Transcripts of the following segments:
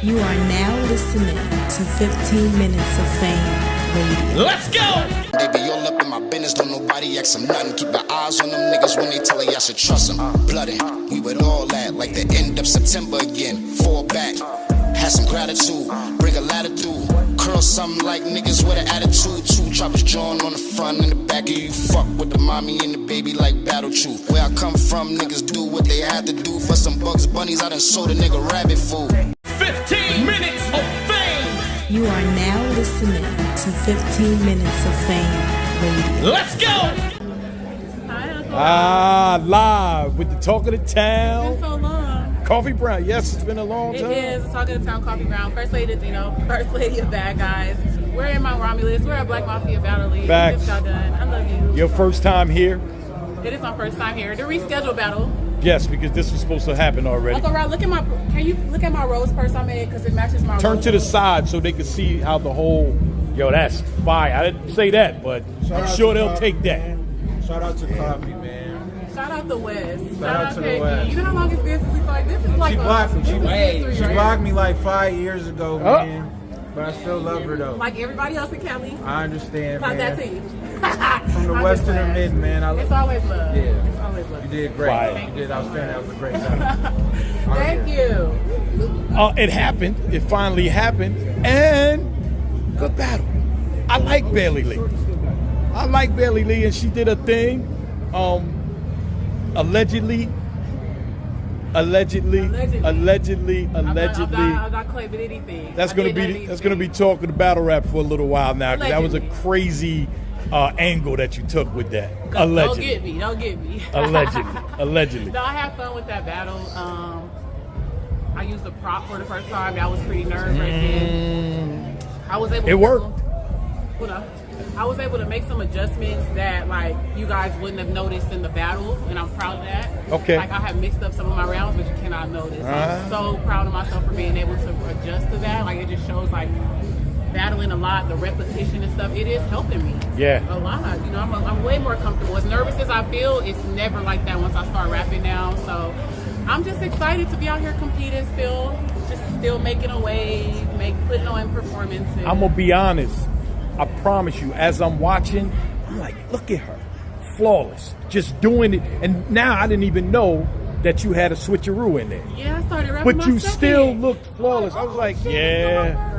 You are now listening to 15 Minutes of Fame Radio. Let's go! They be all up in my business, don't nobody ask them nothing. Keep your eyes on them niggas when they tell you I should trust them. Blooded, we with all that, like the end of September again. Fall back, had some gratitude, bring a latitude. Curl something like niggas with an attitude. Two choppers drawn on the front and the back of you. Fuck with the mommy and the baby like battle truth. Where I come from, niggas do what they had to do. For some Bugs Bunnies, I done sold a nigga rabbit food. 15 minutes of fame. You are now listening to 15 Minutes of Fame Radio. Let's go! Live with the talk of the town. It's been so long. Coffee Brown. Yes, it's been a long time. It is. Talk of the town, Coffee Brown. First lady of Dino. First lady of Bad Guys. We're in Mount Romulus. We're at Black Mafia Battle League. Facts. Y'all done. I love you. Your first time here? It is my first time here. The rescheduled battle. Yes, because this was supposed to happen already. Uncle Rod, can you look at my rose purse I made? Because it matches my Turn rose to the purse. side so they can see how the whole, that's fire. I didn't say that, but I'm sure they'll take that. Shout out to Coffee, man. Shout out to West. Shout out to the KG. West. You know how long it's been since we like this? Is like She blocked me. She right? blocked me like 5 years ago, man. But I still love her though. Like everybody else in Cali. I understand, Not man. that team. From the I'm west just to the playing. mid, man. It's always love. Yeah. It's always love. You did great. Fire. You did outstanding. That was a great time. Thank you. It happened. It finally happened. And good battle. I like Bailey Lee. And she did a thing. Allegedly. I'm not claiming anything. That's gonna be talk of the battle rap for a little while now, because that was a Allegedly. crazy angle that you took with that. Don't Allegedly. get me. Allegedly. No, I had fun with that battle. I used a prop for the first time. That was pretty nerve-wracking. I was able. It worked. I was able to make some adjustments that you guys wouldn't have noticed in the battle, and I'm proud of that. Okay. I have mixed up some of my rounds, but you cannot notice. I'm so proud of myself for being able to adjust to that. It just shows battling a lot, the repetition and stuff. It is helping me. Yeah. A lot. I'm way more comfortable. As nervous as I feel, it's never like that once I start rapping now. So I'm just excited to be out here competing still, making a wave, putting on performances. I'm gonna be honest. I promise you, as I'm watching, I'm like, look at her, flawless, just doing it. And now I didn't even know that you had a switcheroo in there. Yeah, I started rapping. But you myself still in. looked flawless. I was like, shit, yeah.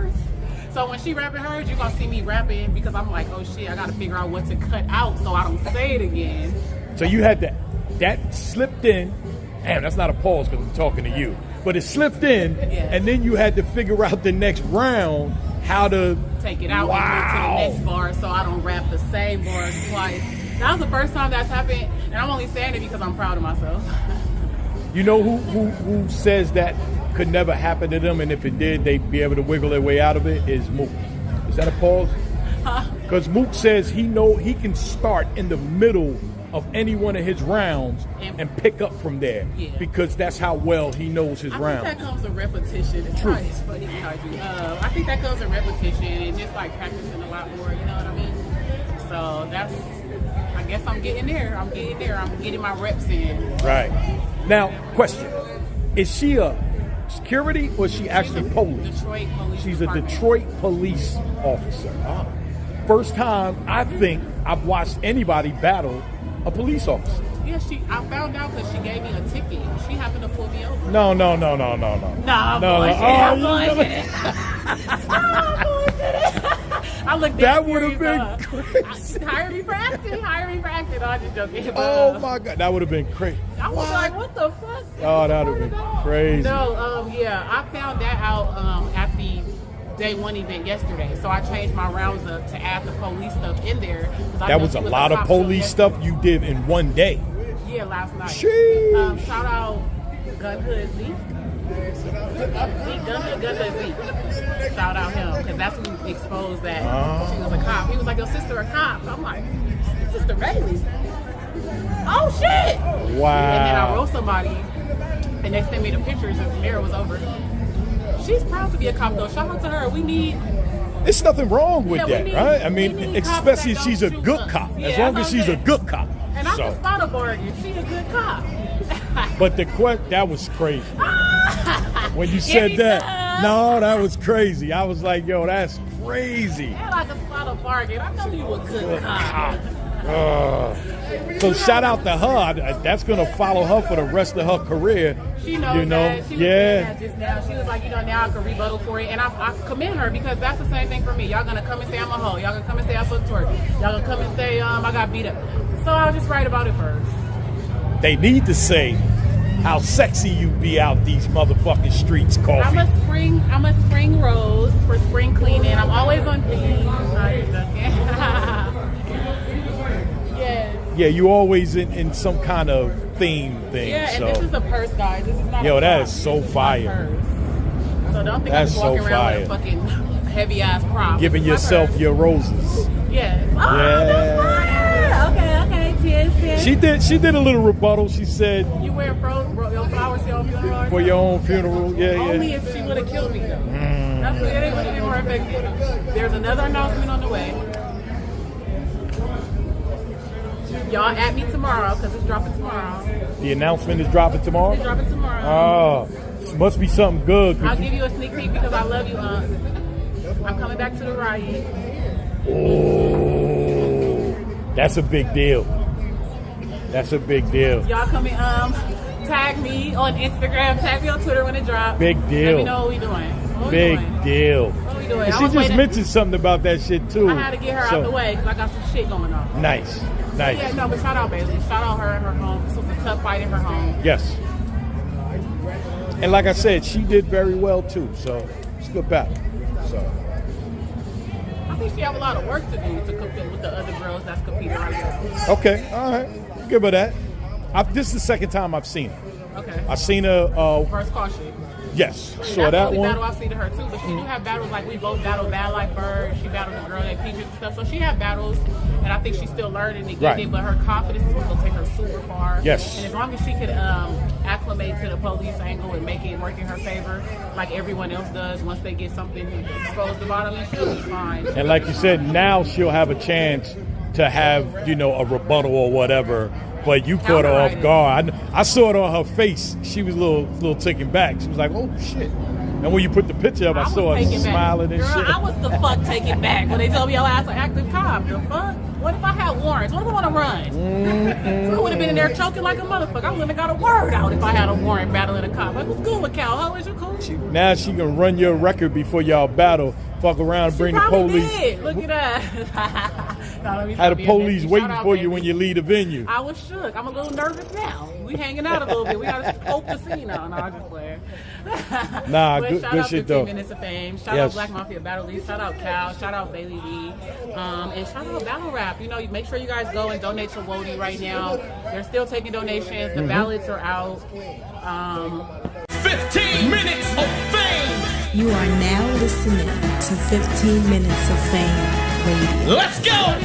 So when she rapping hers, you're gonna see me rapping because I'm like, oh shit, I gotta figure out what to cut out so I don't say it again. So you had that slipped in. Damn, that's not a pause because I'm talking to you. But it slipped in, and then you had to figure out the next round how to take it out and move to the next bar so I don't rap the same bars twice. That was the first time that's happened, and I'm only saying it because I'm proud of myself. You know who says that could never happen to them, and if it did, they'd be able to wiggle their way out of it, is Mook. Is that a pause? Because Mook says he can start in the middle of any one of his rounds and pick up from there, because that's how well he knows his rounds. I think that comes with repetition. It's True. It's funny how you. I think that comes with repetition and just practicing a lot more. You know what I mean? So I guess I'm getting there. I'm getting my reps in. Right. Now, question: is she a security or is she actually police? Detroit Police She's Department. a Detroit police officer. First time I think I've watched anybody battle a police officer. Yeah, I found out because she gave me a ticket. She happened to pull me over. No. Nah, No. bullshit. I'm bullshitting. I looked. That would have been crazy. Hire me for acting. No, I'm just joking. Oh my God, that would have been crazy. I was like, what the fuck? Oh, that would have been crazy. No, I found that out at the day one event yesterday. So I changed my rounds up to add the police stuff in there. That was a lot of police stuff you did in one day. Yeah, last night. Sheesh. Shout out Gun Hood Z. Gun Hood Z. Shout out him, because that's who exposed that she was a cop. He was like, your sister a cop. I'm like, Sister Bailey. Oh shit! Wow. And then I wrote somebody, and they sent me the pictures, and the mirror was over. She's proud to be a cop, though. Shout out to her. There's nothing wrong with that, right? I we mean, need cops especially if that she's a don't shoot good us. cop. Yeah, As long as that's she's a okay. good cop. And I can spot a bargain. She a good cop. But that was crazy. When you said that, No, that was crazy. I was like, yo, that's crazy. And like a spot of bargain. I know you a good cop. So shout out to her. That's gonna follow her for the rest of her career. She knows you know? that. She was saying that just now. She was like, now I can rebuttal for it. And I commend her because that's the same thing for me. Y'all gonna come and say I'm a hoe. Y'all gonna come and say I fucked twerk. Y'all gonna come and say I got beat up. So I'll just write about it first. They need to say how sexy you be out these motherfucking streets, Coffee. I'm a spring rose for spring cleaning. I'm always on theme. Yes. Yeah, you always in some kind of theme thing. Yeah, and so. this is a purse, guys. This is not Yo, a that prop. is so This is fire. my purse. So don't think That's I'm walking so around fire. with a fucking heavy ass prop. Giving yourself your roses. Yes. Oh, Yeah. that's fire. Okay. Cheers. She did a little rebuttal. She said You wear your flowers to your funeral? for your own funeral. Yeah, Only yeah. if she would have killed me, though. That's what it would have been more effective. There's another announcement on the way. Y'all at me tomorrow because it's dropping tomorrow. The announcement is dropping tomorrow. It's dropping tomorrow. Oh, must be something good. I'll give you a sneak peek because I love you, I'm coming back to the riot. Oh, that's a big deal. That's a big deal. Y'all come and tag me on Instagram, tag me on Twitter when it drops. Big deal. Let me know what we doing. Big deal. What we doing? And I she was just waiting- mentioned something about that shit too. I had to get her out the way because I got some shit going on. Nice. Yeah, no, but shout out Bailey. Shout out her and her home. This was a tough fight in her home. Yes. And like I said, she did very well too. So it's a good battle. So I think she have a lot of work to do to compete with the other girls that's competing right now. okay, all right, give her that. This is the second time I've seen her. Okay. I've seen her. First caution. Yes, That's saw the that only one. battle I've seen to her too, but she do have battles like we both battled Bad Like Bird. She battled the girl that Peaches and stuff. So she had battles, and I think she's still learning to get Right. it. But her confidence is what's gonna take her super far. Yes. And as long as she could acclimate to the police angle and make it work in her favor, like everyone else does, once they get something exposed to bottom, and she'll be fine. And like you said, now she'll have a chance to have a rebuttal or whatever. But you caught her off guard. I saw it on her face. She was a little taken back. She was like, "Oh shit!" And when you put the picture up, I saw her smiling and Girl, shit. I was the fuck taken back when they told me your ass an active cop. The fuck? What if I had warrants? What if I want to run? I would have been in there choking like a motherfucker. I wouldn't have got a word out if I had a warrant battling a cop. Like, what's good with Cal? How is you cool? Now she can run your record before y'all battle. Fuck around and bring the police. Did. Look at that. No, let me Had stop the being police messy. waiting Shout out, for you baby. when you leave the venue. I was shook. I'm a little nervous now. We hanging out a little bit. We gotta scope the scene now. No, I'm just playing. Nah, But good shout out shit 15 though. Minutes of Fame. Shout Yes. out Black Mafia Battle League. Shout out Cal. Shout out Bailey Lee. And shout out Battle Rap. Make sure you guys go and donate to Wody right now. They're still taking donations. The ballots are out. 15 minutes of fame. You are now listening to 15 Minutes of Fame Radio. Let's go.